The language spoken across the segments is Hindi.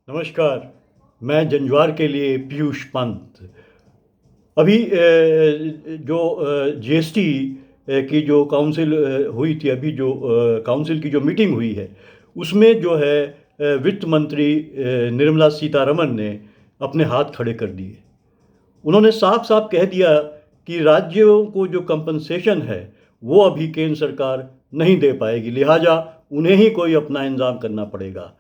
नमस्कार। मैं जंजवार के लिए पीयूष पंत। अभी जो जीएसटी की जो काउंसिल हुई थी, अभी जो काउंसिल की जो मीटिंग हुई है, उसमें जो है वित्त मंत्री निर्मला सीतारमण ने अपने हाथ खड़े कर दिए। उन्होंने साफ साफ कह दिया कि राज्यों को जो कंपनसेशन है वो अभी केंद्र सरकार नहीं दे पाएगी, लिहाजा उन्हें ही कोई अपना इंतजाम करना पड़ेगा।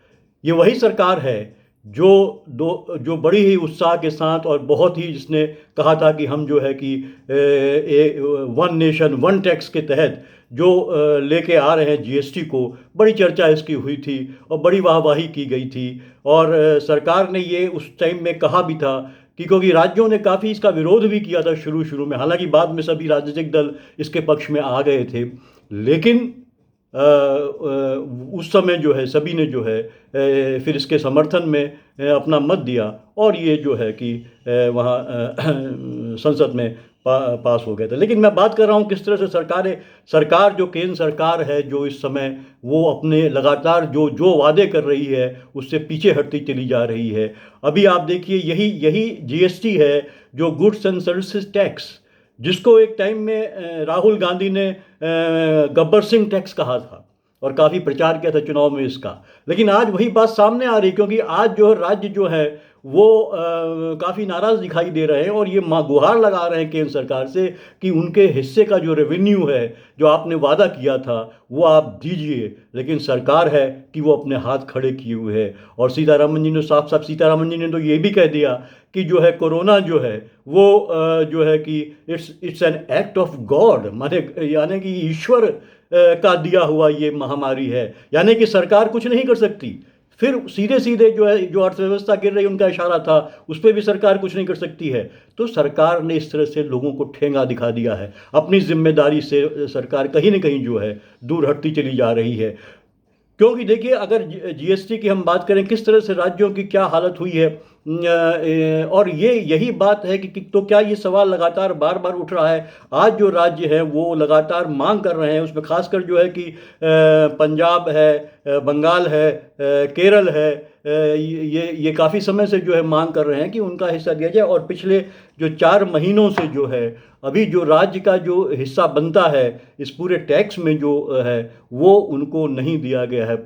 ये वही सरकार है जो जो बड़ी ही उत्साह के साथ और बहुत ही जिसने कहा था कि हम जो है कि वन नेशन वन टैक्स के तहत जो लेके आ रहे हैं जीएसटी को, बड़ी चर्चा इसकी हुई थी और बड़ी वाहवाही की गई थी। और सरकार ने ये उस टाइम में कहा भी था कि क्योंकि राज्यों ने काफ़ी इसका विरोध भी किया था शुरू शुरू में, हालांकि बाद में सभी राजनीतिक दल इसके पक्ष में आ गए थे, लेकिन उस समय जो है सभी ने जो है फिर इसके समर्थन में अपना मत दिया और ये जो है कि वहाँ संसद में पास हो गया था। लेकिन मैं बात कर रहा हूँ किस तरह से सरकार जो केंद्र सरकार है, जो इस समय वो अपने लगातार जो जो वादे कर रही है उससे पीछे हटती चली जा रही है। अभी आप देखिए, यही यही जीएसटी है जो गुड्स एंड सर्विसेज टैक्स, जिसको एक टाइम में राहुल गांधी ने गब्बर सिंह टैक्स कहा था और काफ़ी प्रचार किया था चुनाव में इसका। लेकिन आज वही बात सामने आ रही, क्योंकि आज जो राज्य जो है वो काफ़ी नाराज़ दिखाई दे रहे हैं और ये गुहार लगा रहे हैं केंद्र सरकार से कि उनके हिस्से का जो रेवेन्यू है, जो आपने वादा किया था, वो आप दीजिए। लेकिन सरकार है कि वो अपने हाथ खड़े किए हुए है। और सीतारामन जी ने तो ये भी कह दिया कि जो है कोरोना जो है वो जो है कि it's an act of God, माने यानी कि ईश्वर का दिया हुआ ये महामारी है, यानी कि सरकार कुछ नहीं कर सकती। फिर सीधे सीधे जो है जो अर्थव्यवस्था गिर रही, उनका इशारा था, उस पर भी सरकार कुछ नहीं कर सकती है। तो सरकार ने इस तरह से लोगों को ठेंगा दिखा दिया है, अपनी जिम्मेदारी से सरकार कहीं ना कहीं जो है दूर हटती चली जा रही है। क्योंकि देखिए, अगर जीएसटी की हम बात करें, किस तरह से राज्यों की क्या हालत हुई है, और ये यही बात है कि तो क्या ये सवाल लगातार बार बार उठ रहा है। आज जो राज्य है वो लगातार मांग कर रहे हैं, उसमें खासकर जो है कि पंजाब है, बंगाल है, केरल है, ये काफ़ी समय से जो है मांग कर रहे हैं कि उनका हिस्सा दिया जाए। और पिछले जो 4 महीनों से जो है अभी जो राज्य का जो हिस्सा बनता है इस पूरे टैक्स में जो है वो उनको नहीं दिया गया है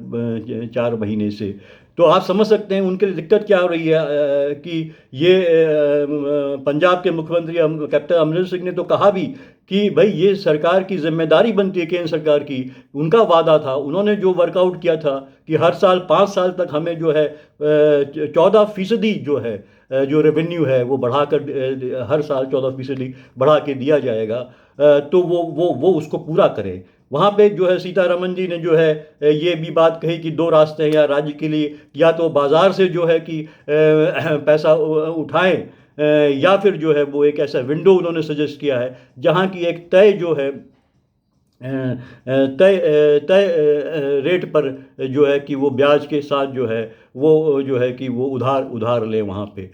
4 महीने से। तो आप समझ सकते हैं उनके लिए दिक्कत क्या हो रही है। कि ये पंजाब के मुख्यमंत्री कैप्टन अमरिंदर सिंह ने तो कहा भी कि भाई ये सरकार की जिम्मेदारी बनती है, केंद्र सरकार की, उनका वादा था, उन्होंने जो वर्कआउट किया था कि हर साल 5 साल तक हमें जो है 14% जो है जो रेवेन्यू है वो बढ़ाकर हर साल 14% बढ़ा के दिया जाएगा। तो वो उसको पूरा करें। वहाँ पे जो है सीतारमन जी ने जो है ये भी बात कही कि दो रास्ते हैं या राज्य के लिए, या तो बाज़ार से जो है कि पैसा उठाएं, या फिर जो है वो एक ऐसा विंडो उन्होंने सजेस्ट किया है जहाँ की एक तय जो है तय तय रेट पर जो है कि वो ब्याज के साथ जो है वो जो है कि वो उधार उधार ले वहाँ पे।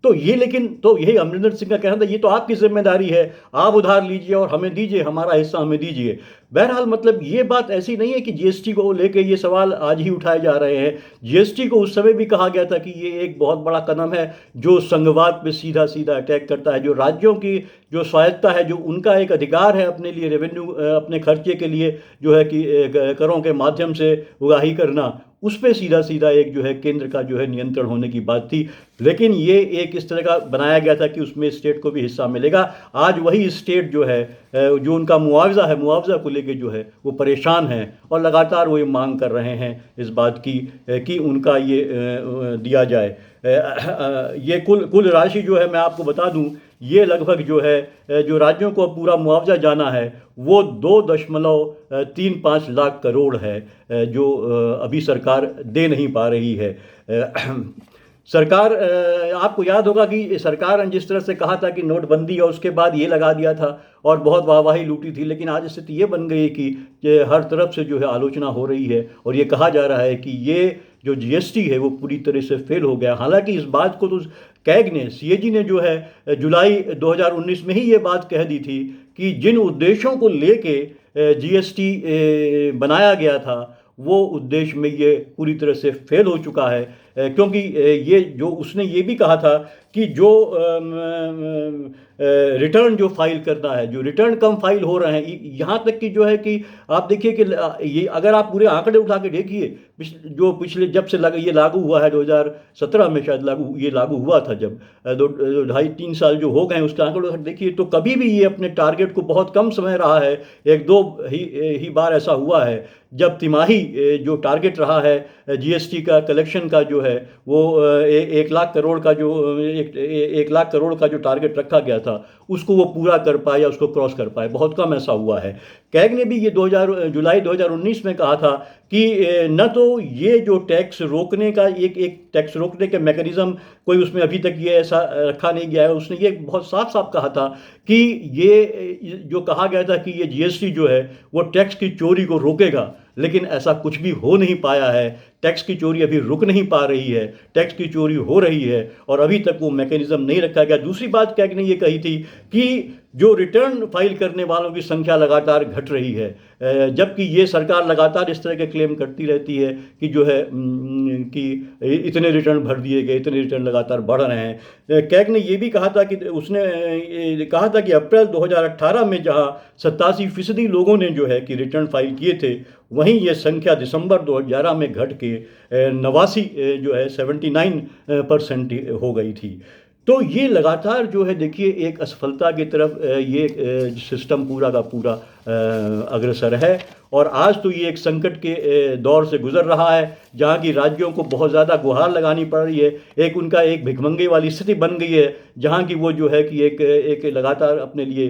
तो ये, लेकिन तो यही अमरिंदर सिंह का कहना था, ये तो आपकी जिम्मेदारी है, आप उधार लीजिए और हमें दीजिए, हमारा हिस्सा हमें दीजिए। बहरहाल मतलब ये बात ऐसी नहीं है कि जीएसटी को लेके ये सवाल आज ही उठाए जा रहे हैं। जीएसटी को उस समय भी कहा गया था कि ये एक बहुत बड़ा कदम है जो संघवाद पे सीधा सीधा अटैक करता है, जो राज्यों की जो स्वायत्ता है, जो उनका एक अधिकार है अपने लिए रेवेन्यू अपने खर्चे के लिए जो है कि करों के माध्यम से उगाही करना, उस पर सीधा सीधा एक जो है केंद्र का जो है नियंत्रण होने की बात थी। लेकिन ये एक इस तरह का बनाया गया था कि उसमें स्टेट को भी हिस्सा मिलेगा। आज वही स्टेट जो है जो उनका मुआवजा है, मुआवजा को लेके जो है वो परेशान हैं और लगातार वो ये मांग कर रहे हैं इस बात की कि उनका ये दिया जाए। ये कुल कुल राशि जो है मैं आपको बता दूं, ये लगभग जो है जो राज्यों को पूरा मुआवजा जाना है वो 2.35 लाख करोड़ है, जो अभी सरकार दे नहीं पा रही है। सरकार, आपको याद होगा कि सरकार ने जिस तरह से कहा था कि नोटबंदी और उसके बाद ये लगा दिया था और बहुत वाहवाही लूटी थी, लेकिन आज स्थिति ये बन गई कि हर तरफ से जो है आलोचना हो रही है और ये कहा जा रहा है कि ये जो जीएसटी है वो पूरी तरह से फेल हो गया। हालांकि इस बात को तो कैग ने, सीएजी ने जो है जुलाई 2019 में ही ये बात कह दी थी कि जिन उद्देश्यों को लेके जीएसटी बनाया गया था वो उद्देश्य में ये पूरी तरह से फेल हो चुका है। क्योंकि ये जो उसने ये भी कहा था कि जो रिटर्न जो फाइल करना है, जो रिटर्न कम फाइल हो रहे हैं, यहाँ तक कि जो है कि आप देखिए कि ये अगर आप पूरे आंकड़े उठा के देखिए, जो पिछले जब से ये लागू हुआ है 2017 में शायद ये लागू हुआ था, जब 2.5-3 साल जो हो गए उसके आंकड़े देखिए, तो कभी भी ये अपने टारगेट को बहुत कम समय रहा है। एक दो ही बार ऐसा हुआ है जब तिमाही जो टारगेट रहा है जीएसटी का कलेक्शन का जो है वो 1 लाख करोड़ का जो 1 लाख करोड़ का जो टारगेट रखा गया था उसको वो पूरा कर पाए या उसको क्रॉस कर पाए, बहुत कम ऐसा हुआ है। कैग ने भी ये जुलाई 2019 में कहा था कि न तो ये जो टैक्स रोकने का एक टैक्स रोकने के मैकेनिज्म कोई उसमें अभी तक ये ऐसा रखा नहीं गया है। उसने ये बहुत साफ साफ कहा था कि ये जो कहा गया था कि ये जीएसटी जो है वो टैक्स की चोरी को रोकेगा, लेकिन ऐसा कुछ भी हो नहीं पाया है। टैक्स की चोरी अभी रुक नहीं पा रही है, टैक्स की चोरी हो रही है और अभी तक वो मैकेनिज्म नहीं रखा गया। दूसरी बात कैग ने ये कही थी कि जो रिटर्न फाइल करने वालों की संख्या लगातार घट रही है, जबकि ये सरकार लगातार इस तरह के क्लेम करती रहती है कि जो है कि इतने रिटर्न भर दिए गए, इतने रिटर्न लगातार बढ़ रहे हैं। कैग ने ये भी कहा था कि उसने कहा था कि अप्रैल 2018 में जहां 87% लोगों ने जो है कि रिटर्न फाइल किए थे, वहीं ये संख्या दिसंबर 2011 में घट के 89 जो है 79% हो गई थी। तो ये लगातार जो है देखिए एक असफलता की तरफ ये सिस्टम पूरा का पूरा अग्रसर है और आज तो ये एक संकट के दौर से गुजर रहा है जहाँ की राज्यों को बहुत ज़्यादा गुहार लगानी पड़ रही है। एक उनका एक भिखमंगे वाली स्थिति बन गई है जहाँ की वो जो है कि एक लगातार अपने लिए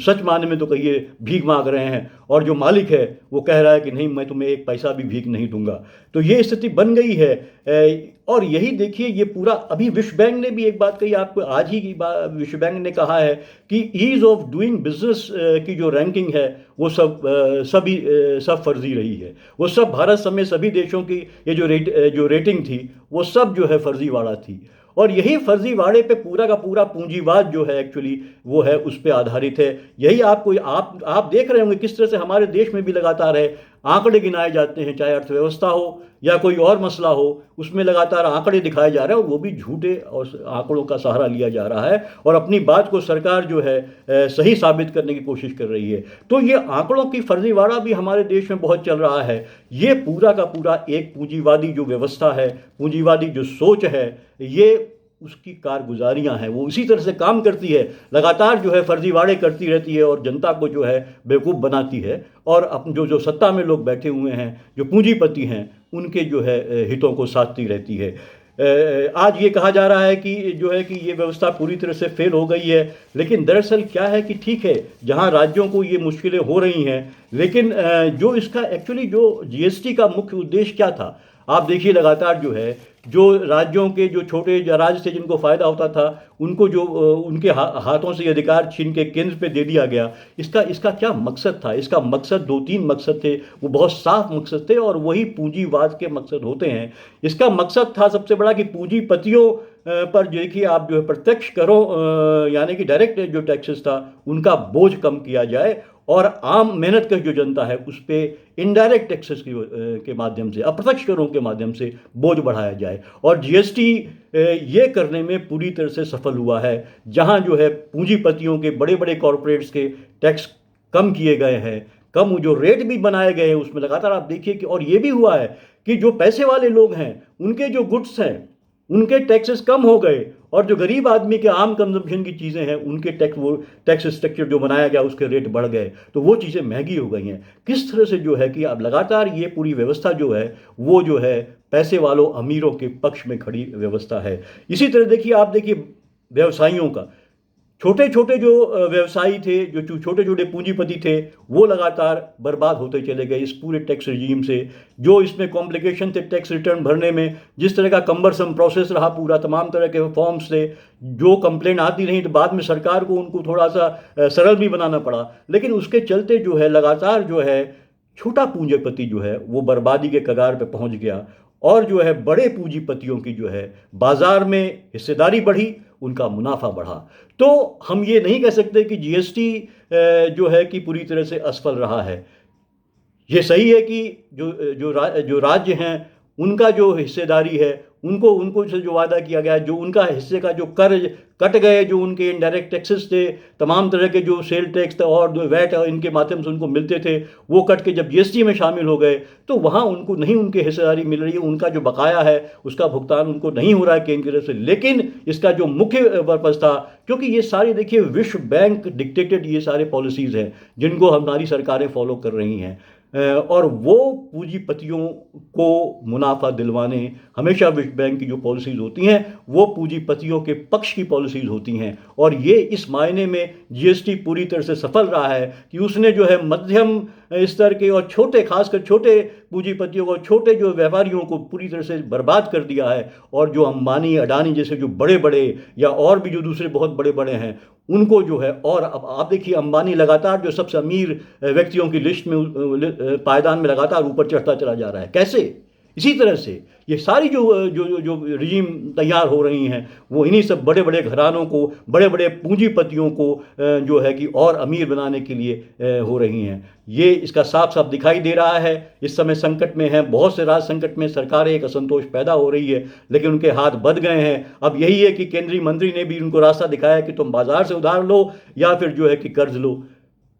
सच मायने में तो कहिए भीख मांग रहे हैं और जो मालिक है वो कह रहा है कि नहीं, मैं तुम्हें एक पैसा भी भीख नहीं दूंगा। तो ये स्थिति बन गई है। और यही देखिए ये पूरा अभी विश्व बैंक ने भी एक बात कही, आपको आज ही की बात विश्व बैंक ने कहा है कि ईज ऑफ डूइंग बिजनेस की जो रैंकिंग है वो सब फर्जी रही है। वो सब भारत समेत सभी देशों की ये जो रेटिंग थी वो सब जो है फर्जीवाड़ा थी। और यही फर्जीवाड़े पे पूरा का पूरा पूंजीवाद जो है एक्चुअली वो है उस पे आधारित है। यही आप देख रहे होंगे किस तरह से हमारे देश में भी लगातार है आंकड़े गिनाए जाते हैं, चाहे अर्थव्यवस्था हो या कोई और मसला हो, उसमें लगातार आंकड़े दिखाए जा रहे हैं और वो भी झूठे और आंकड़ों का सहारा लिया जा रहा है और अपनी बात को सरकार जो है सही साबित करने की कोशिश कर रही है। तो ये आंकड़ों की फर्जीवाड़ा भी हमारे देश में बहुत चल रहा है। ये पूरा का पूरा एक पूंजीवादी जो व्यवस्था है, पूंजीवादी जो सोच है, ये उसकी कारगुजारियां हैं, वो इसी तरह से काम करती है, लगातार जो है फर्जीवाड़े करती रहती है और जनता को जो है बेवकूफ़ बनाती है और अपने जो सत्ता में लोग बैठे हुए हैं, जो पूंजीपति हैं, उनके जो है हितों को साधती रहती है। आज ये कहा जा रहा है कि जो है कि ये व्यवस्था पूरी तरह से फेल हो गई है, लेकिन दरअसल क्या है कि ठीक है जहां राज्यों को ये मुश्किलें हो रही हैं, लेकिन जो इसका एक्चुअली जो जीएसटी का मुख्य उद्देश्य क्या था, आप देखिए लगातार जो है जो राज्यों के जो छोटे राज्य थे जिनको फ़ायदा होता था उनको जो उनके हाथों से अधिकार छीन के केंद्र पे दे दिया गया। इसका क्या मकसद था? इसका मकसद 2-3 मकसद थे, वो बहुत साफ मकसद थे और वही पूंजीवाद के मकसद होते हैं। इसका मकसद था सबसे बड़ा कि पूंजीपतियों पर देखिए आप जो है प्रत्यक्ष करों यानी कि डायरेक्ट जो टैक्सेस था उनका बोझ कम किया जाए और आम मेहनत कश जो जनता है उस पर इनडायरेक्ट टैक्सेस के माध्यम से, अप्रत्यक्ष करों के माध्यम से बोझ बढ़ाया जाए। और जीएसटी ये करने में पूरी तरह से सफल हुआ है। जहां जो है पूंजीपतियों के बड़े बड़े कॉरपोरेट्स के टैक्स कम किए गए हैं, कम जो रेट भी बनाए गए हैं उसमें लगातार आप देखिए कि और ये भी हुआ है कि जो पैसे वाले लोग हैं उनके जो गुड्स हैं उनके टैक्सेस कम हो गए और जो गरीब आदमी के आम कंजम्पशन की चीज़ें हैं उनके टैक्स स्ट्रक्चर जो बनाया गया उसके रेट बढ़ गए, तो वो चीज़ें महंगी हो गई हैं। किस तरह से जो है कि अब लगातार ये पूरी व्यवस्था जो है वो जो है पैसे वालों अमीरों के पक्ष में खड़ी व्यवस्था है। इसी तरह देखिए आप देखिए व्यवसायियों का, छोटे छोटे जो व्यवसायी थे, जो छोटे छोटे पूंजीपति थे, वो लगातार बर्बाद होते चले गए इस पूरे टैक्स रिजीम से। जो इसमें कॉम्प्लिकेशन थे टैक्स रिटर्न भरने में, जिस तरह का कम्बरसम प्रोसेस रहा पूरा, तमाम तरह के फॉर्म्स थे, जो कंप्लेंट आती रही तो बाद में सरकार को उनको थोड़ा सा सरल भी बनाना पड़ा, लेकिन उसके चलते जो है लगातार जो है छोटा पूंजीपति जो है वो बर्बादी के कगार पर पहुंच गया और जो है बड़े पूंजीपतियों की जो है बाजार में हिस्सेदारी बढ़ी, उनका मुनाफा बढ़ा। तो हम ये नहीं कह सकते कि जीएसटी जो है कि पूरी तरह से असफल रहा है। ये सही है कि जो राज्य हैं उनका जो हिस्सेदारी है, उनको से जो वादा किया गया, जो उनका हिस्से का जो कर कट गए, जो उनके इनडायरेक्ट टैक्सेस थे, तमाम तरह के जो सेल टैक्स और जो वैट इनके माध्यम से उनको मिलते थे, वो कट के जब जीएसटी में शामिल हो गए तो वहाँ उनको नहीं उनकी हिस्सेदारी मिल रही है, उनका जो बकाया है उसका भुगतान उनको नहीं हो रहा है केंद्र की तरफ से। लेकिन इसका जो मुख्य पर्पज़ था, क्योंकि ये सारी देखिए विश्व बैंक डिक्टेटेड ये सारे पॉलिसीज़ हैं जिनको हमारी सरकारें फॉलो कर रही हैं, और वो पूंजीपतियों को मुनाफा दिलवाने हमेशा विश्व बैंक की जो पॉलिसीज़ होती हैं वो पूंजीपतियों के पक्ष की पॉलिसीज़ होती हैं। और ये इस मायने में जीएसटी पूरी तरह से सफल रहा है कि उसने जो है मध्यम स्तर के और छोटे, खासकर छोटे पूंजीपतियों को, छोटे जो व्यापारियों को पूरी तरह से बर्बाद कर दिया है। और जो अंबानी अडानी जैसे जो बड़े बड़े या और भी जो दूसरे बहुत बड़े बड़े हैं उनको जो है, और अब आप देखिए अंबानी लगातार जो सबसे अमीर व्यक्तियों की लिस्ट में पायदान में लगातार ऊपर चढ़ता चला जा रहा है। कैसे? इसी तरह से ये सारी जो जो जो रिजीम तैयार हो रही हैं वो इन्हीं सब बड़े बड़े घरानों को, बड़े बड़े पूंजीपतियों को जो है कि और अमीर बनाने के लिए हो रही हैं। ये इसका साफ साफ दिखाई दे रहा है। इस समय संकट में हैं, बहुत से राज्य संकट में, सरकारें, एक असंतोष पैदा हो रही है, लेकिन उनके हाथ बंध गए हैं। अब यही है कि केंद्रीय मंत्री ने भी उनको रास्ता दिखाया कि तुम बाजार से उधार लो या फिर जो है कि कर्ज लो।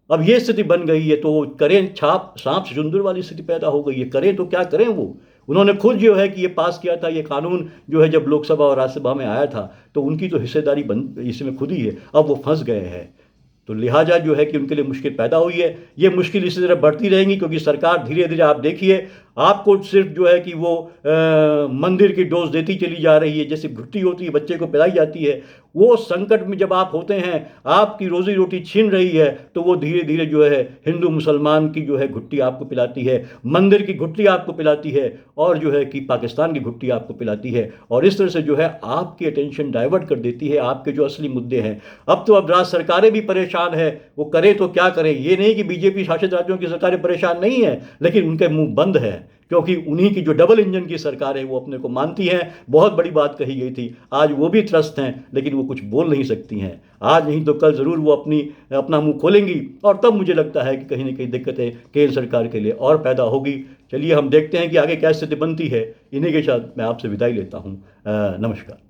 अब ये स्थिति बन गई है तो करें, सांप सिंदूर वाली स्थिति पैदा हो गई है। करें तो क्या करें? वो उन्होंने खुद जो है कि ये पास किया था, ये कानून जो है जब लोकसभा और राज्यसभा में आया था तो उनकी तो हिस्सेदारी इसमें खुद ही है। अब वो फंस गए हैं, तो लिहाजा जो है कि उनके लिए मुश्किल पैदा हुई है। ये मुश्किल इसी तरह बढ़ती रहेंगी क्योंकि सरकार धीरे धीरे, आप देखिए, आपको सिर्फ जो है कि वो मंदिर की डोज देती चली जा रही है, जैसे घुट्टी होती है बच्चे को पिलाई जाती है। वो संकट में जब आप होते हैं, आपकी रोजी रोटी छीन रही है, तो वो धीरे धीरे जो है हिंदू मुसलमान की जो है घुट्टी आपको पिलाती है, मंदिर की घुट्टी आपको पिलाती है, और जो है कि पाकिस्तान की घुट्टी आपको पिलाती है। और इस तरह से जो है आपकी अटेंशन डाइवर्ट कर देती है आपके जो असली मुद्दे हैं। अब तो राज्य सरकारें भी परेशान है, वो करें तो क्या करें। ये नहीं कि बीजेपी शासित राज्यों की सरकारें परेशान नहीं है, लेकिन उनके मुंह बंद है क्योंकि उन्हीं की जो डबल इंजन की सरकार है वो अपने को मानती हैं। बहुत बड़ी बात कही गई थी, आज वो भी त्रस्त हैं, लेकिन वो कुछ बोल नहीं सकती हैं। आज नहीं तो कल ज़रूर वो अपना मुंह खोलेंगी, और तब मुझे लगता है कि कहीं ना कहीं दिक्कतें केंद्र सरकार के लिए और पैदा होगी। चलिए हम देखते हैं कि आगे क्या स्थिति बनती है। इन्हीं के साथ मैं आपसे विदाई लेता हूँ। नमस्कार।